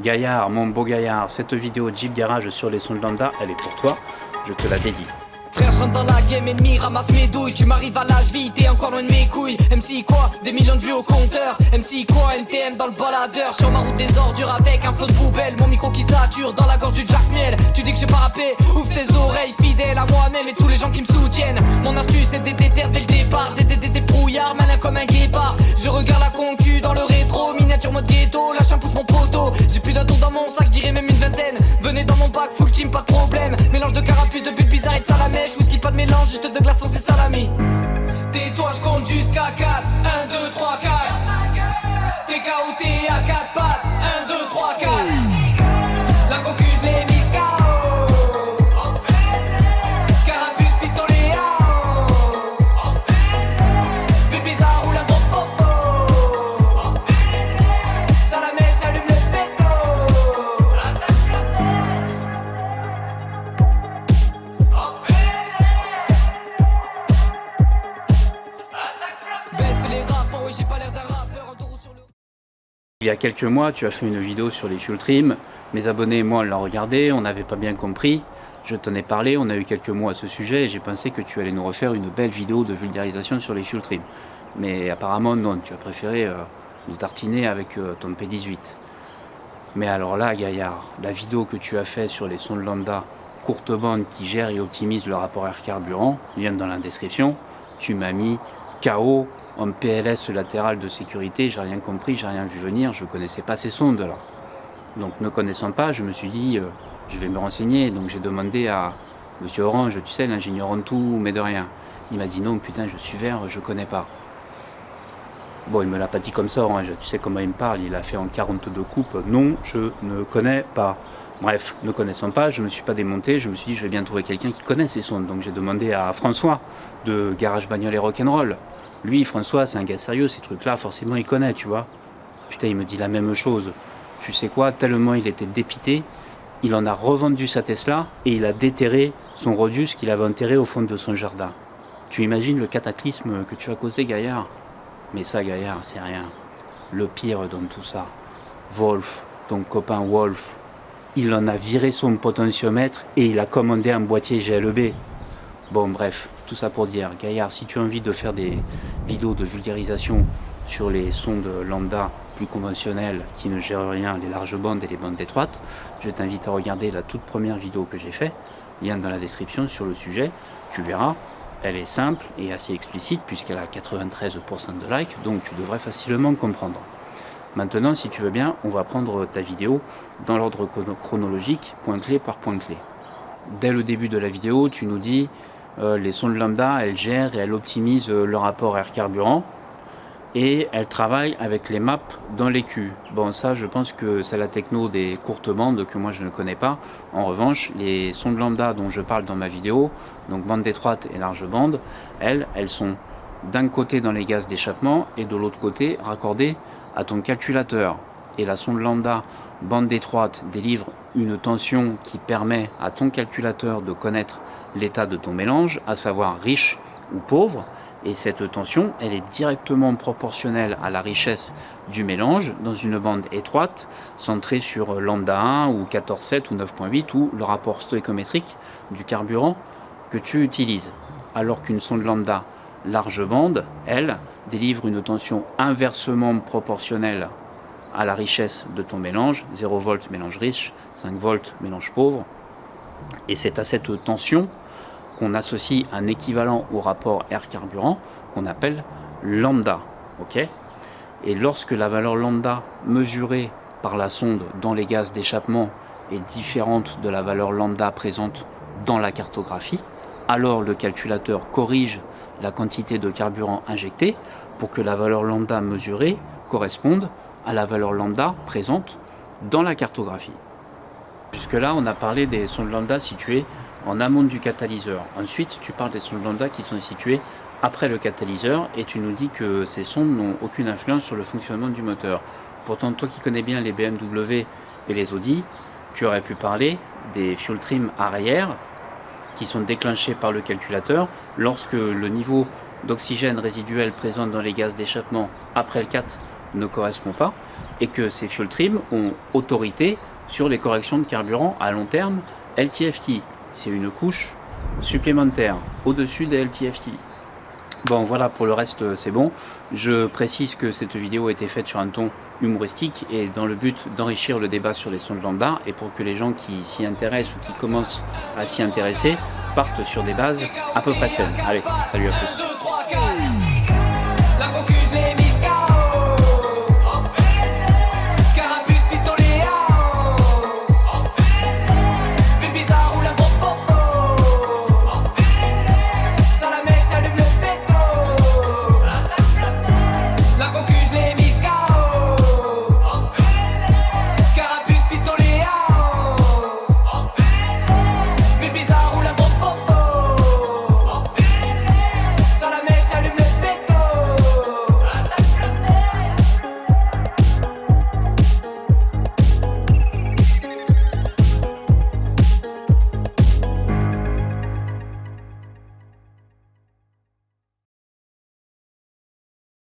Gaillard, mon beau Gaillard, cette vidéo Jeep Garage sur les sons de lambda, elle est pour toi, je te la dédie. Frère, je rentre dans la game, ennemi, ramasse mes douilles. Tu m'arrives à l'âge vie, t'es encore loin de mes couilles. MC quoi, des millions de vues au compteur. MC quoi, NTM dans le baladeur. Sur ma route des ordures avec un flot de poubelle. Mon micro qui sature dans la gorge du Jack Miel. Tu dis que j'ai pas rappé, ouvre tes oreilles. Fidèle à moi-même et tous les gens qui me soutiennent. Mon astuce c'est des déterres dès le départ. Des brouillards, malin comme un guépard. Je regarde la concu dans le rétro. Miniature mode ghetto, lâche un pouce mon poteau. J'ai plus d'un tour dans mon sac, je dirais même une vingtaine. Venez dans mon bac, full team, pas de problème. Mélange de carapuce, de pulpe bizarre et de salamèche. Whisky, pas de mélange, juste de glaçons, c'est salami. Tais-toi, je compte jusqu'à 4. 1, 2, 3, 4. T'es KO, t'es à 4 pattes. 1, 2, 3, 4. La cocu, je l'ai mise KO. Carapuce, pistolet, AO. Pulpe bizarre, roule un gros popo. Salamèche, j'allume le béto. Baisse les rapports, oui j'ai pas l'air d'un rappeur en taureau sur le... Il y a quelques mois, tu as fait une vidéo sur les fuel trim. Mes abonnés et moi, on l'a regardé, on n'avait pas bien compris. Je t'en ai parlé, on a eu quelques mots à ce sujet et j'ai pensé que tu allais nous refaire une belle vidéo de vulgarisation sur les fuel trim. Mais apparemment non, tu as préféré nous tartiner avec ton P18. Mais alors là, Gaillard, la vidéo que tu as faite sur les sons de lambda courte bande qui gère et optimise le rapport air-carburant, lien dans la description, tu m'as mis KO en PLS latéral de sécurité, j'ai rien compris, j'ai rien vu venir, je connaissais pas ces sondes là. Donc ne connaissant pas, je me suis dit, je vais me renseigner, donc j'ai demandé à Monsieur Orange, tu sais, l'ingénieur en tout, mais de rien. Il m'a dit non, putain, je suis vert, je connais pas. Bon, il me l'a pas dit comme ça, Orange, tu sais comment il me parle, il a fait en 42 coupes, non, je ne connais pas. Bref, ne connaissant pas, je me suis pas démonté, je me suis dit, je vais bien trouver quelqu'un qui connaît ces sondes. Donc j'ai demandé à François, de Garage Bagnole et Rock'n'Roll. Lui, François, c'est un gars sérieux, ces trucs-là, forcément, il connaît, tu vois. Putain, il me dit la même chose. Tu sais quoi, tellement il était dépité, il en a revendu sa Tesla et il a déterré son Rodius qu'il avait enterré au fond de son jardin. Tu imagines le cataclysme que tu as causé, Gaillard? Mais ça, Gaillard, c'est rien. Le pire dans tout ça, Wolf, ton copain Wolf, il en a viré son potentiomètre et il a commandé un boîtier GLB. Bon, bref, tout ça pour dire, Gaillard, si tu as envie de faire des vidéos de vulgarisation sur les sondes lambda plus conventionnelles qui ne gèrent rien, les larges bandes et les bandes étroites, je t'invite à regarder la toute première vidéo que j'ai faite, lien dans la description sur le sujet, tu verras, elle est simple et assez explicite puisqu'elle a 93% de likes, donc tu devrais facilement comprendre. Maintenant, si tu veux bien, on va prendre ta vidéo dans l'ordre chronologique, point clé par point clé. Dès le début de la vidéo, tu nous dis les sondes lambda, elles gèrent et elles optimisent le rapport air-carburant et elles travaillent avec les maps dans l'écu. Bon, ça, je pense que c'est la techno des courtes bandes que moi je ne connais pas. En revanche, les sondes lambda dont je parle dans ma vidéo, donc bande étroite et large bande, elles sont d'un côté dans les gaz d'échappement et de l'autre côté raccordées à ton calculateur. Et la sonde lambda bande étroite délivre une tension qui permet à ton calculateur de connaître l'état de ton mélange, à savoir riche ou pauvre, et cette tension, elle est directement proportionnelle à la richesse du mélange dans une bande étroite, centrée sur lambda 1 ou 14,7 ou 9,8 ou le rapport stoïchométrique du carburant que tu utilises. Alors qu'une sonde lambda large bande, elle, délivre une tension inversement proportionnelle à la richesse de ton mélange, 0 volts mélange riche, 5 volts mélange pauvre, et c'est à cette tension qu'on associe un équivalent au rapport air-carburant qu'on appelle lambda. Okay, et lorsque la valeur lambda mesurée par la sonde dans les gaz d'échappement est différente de la valeur lambda présente dans la cartographie, alors le calculateur corrige la quantité de carburant injecté pour que la valeur lambda mesurée corresponde à la valeur lambda présente dans la cartographie. Jusque-là, on a parlé des sondes lambda situées en amont du catalyseur. Ensuite, tu parles des sondes lambda qui sont situées après le catalyseur et tu nous dis que ces sondes n'ont aucune influence sur le fonctionnement du moteur. Pourtant, toi qui connais bien les BMW et les Audi, tu aurais pu parler des fuel trim arrière qui sont déclenchés par le calculateur lorsque le niveau d'oxygène résiduel présent dans les gaz d'échappement après le 4 ne correspond pas et que ces fuel trim ont autorité sur les corrections de carburant à long terme LTFT. C'est une couche supplémentaire au-dessus des LTFT. Bon voilà, pour le reste c'est bon. Je précise que cette vidéo a été faite sur un ton humoristique et dans le but d'enrichir le débat sur les sondes lambda et pour que les gens qui s'y intéressent ou qui commencent à s'y intéresser partent sur des bases à peu près saines. Allez, salut à tous.